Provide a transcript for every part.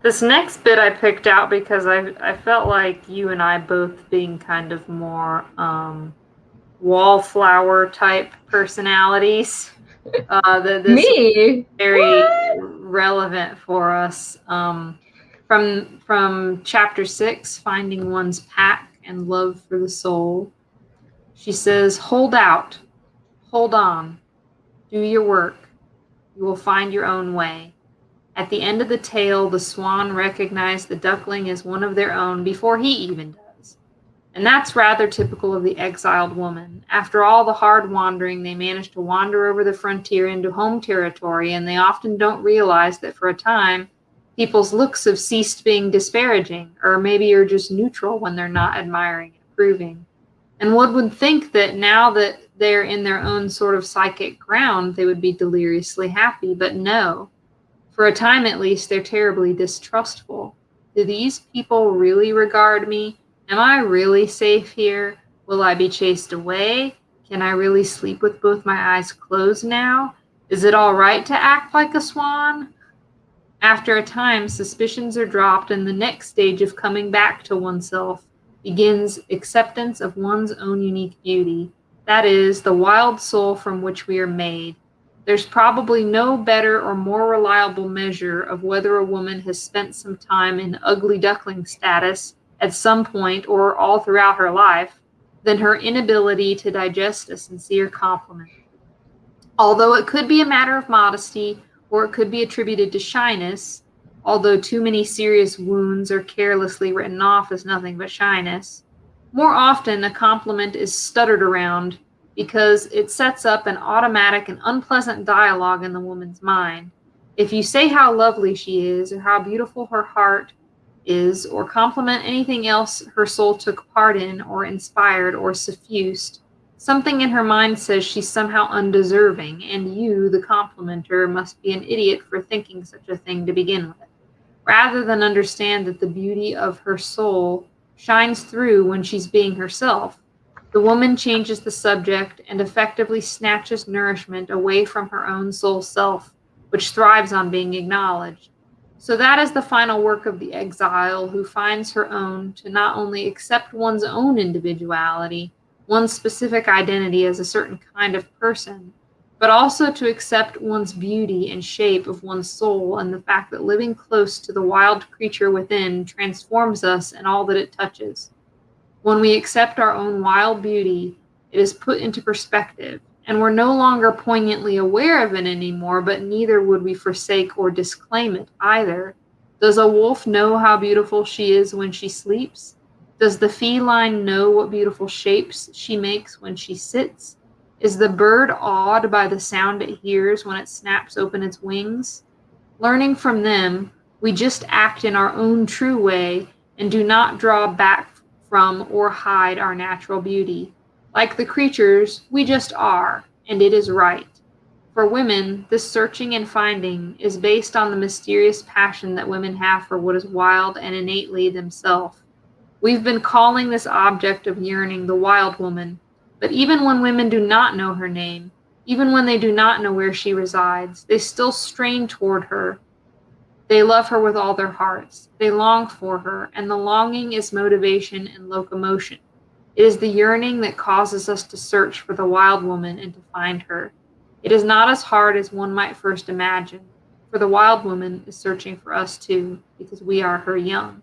This next bit I picked out because I felt like you and I both being kind of more wallflower type personalities. This Me? very What? relevant for us. From chapter 6, Finding One's Pack and Love for the Soul. She says, "Hold out, hold on, do your work. You will find your own way." At the end of the tale, the swan recognized the duckling as one of their own before he even does. And that's rather typical of the exiled woman. After all the hard wandering, they manage to wander over the frontier into home territory, and they often don't realize that for a time, people's looks have ceased being disparaging, or maybe are just neutral when they're not admiring and approving. And one would think that now that they're in their own sort of psychic ground, they would be deliriously happy, but no. For a time at least, they're terribly distrustful. Do these people really regard me? Am I really safe here? Will I be chased away? Can I really sleep with both my eyes closed now? Is it all right to act like a swan? After a time, suspicions are dropped, and the next stage of coming back to oneself begins acceptance of one's own unique beauty. That is, the wild soul from which we are made. There's probably no better or more reliable measure of whether a woman has spent some time in ugly duckling status at some point or all throughout her life than her inability to digest a sincere compliment. Although it could be a matter of modesty or it could be attributed to shyness, although too many serious wounds are carelessly written off as nothing but shyness, more often a compliment is stuttered around because it sets up an automatic and unpleasant dialogue in the woman's mind. If you say how lovely she is, or how beautiful her heart is, or compliment anything else her soul took part in, or inspired, or suffused, something in her mind says she's somehow undeserving, and you, the complimenter, must be an idiot for thinking such a thing to begin with, rather than understand that the beauty of her soul shines through when she's being herself. The woman changes the subject and effectively snatches nourishment away from her own soul self, which thrives on being acknowledged. So that is the final work of the exile who finds her own to not only accept one's own individuality, one's specific identity as a certain kind of person, but also to accept one's beauty and shape of one's soul and the fact that living close to the wild creature within transforms us and all that it touches. When we accept our own wild beauty, it is put into perspective, and we're no longer poignantly aware of it anymore, but neither would we forsake or disclaim it either. Does a wolf know how beautiful she is when she sleeps? Does the feline know what beautiful shapes she makes when she sits? Is the bird awed by the sound it hears when it snaps open its wings? Learning from them, we just act in our own true way and do not draw back from or hide our natural beauty. Like the creatures, we just are, and it is right. For women, this searching and finding is based on the mysterious passion that women have for what is wild and innately themselves. We've been calling this object of yearning the wild woman, but even when women do not know her name, even when they do not know where she resides, they still strain toward her. They love her with all their hearts. They long for her, and the longing is motivation and locomotion. It is the yearning that causes us to search for the wild woman and to find her. It is not as hard as one might first imagine, for the wild woman is searching for us too, because we are her young.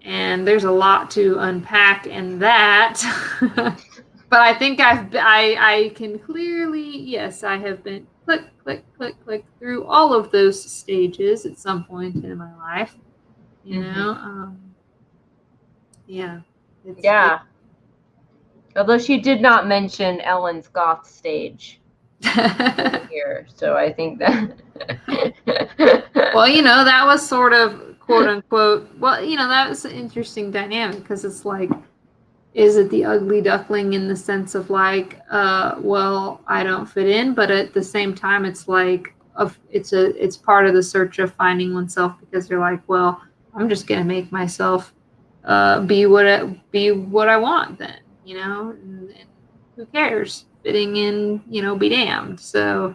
And there's a lot to unpack in that. But I think I can clearly, yes, I have been click, click, click, click through all of those stages at some point in my life. You know, yeah. Yeah. Although she did not mention Ellen's goth stage here, so I think that. Well, you know, that was sort of quote unquote. Well, you know, that was an interesting dynamic because it's like, is it the ugly duckling in the sense of like, well, I don't fit in, but at the same time, it's like, it's part of the search of finding oneself because you're like, well, I'm just gonna make myself be what I want then, you know, and who cares? Fitting in, you know, be damned. So,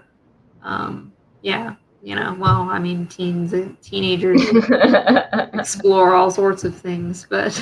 yeah. you know, well, I mean, teenagers explore all sorts of things, but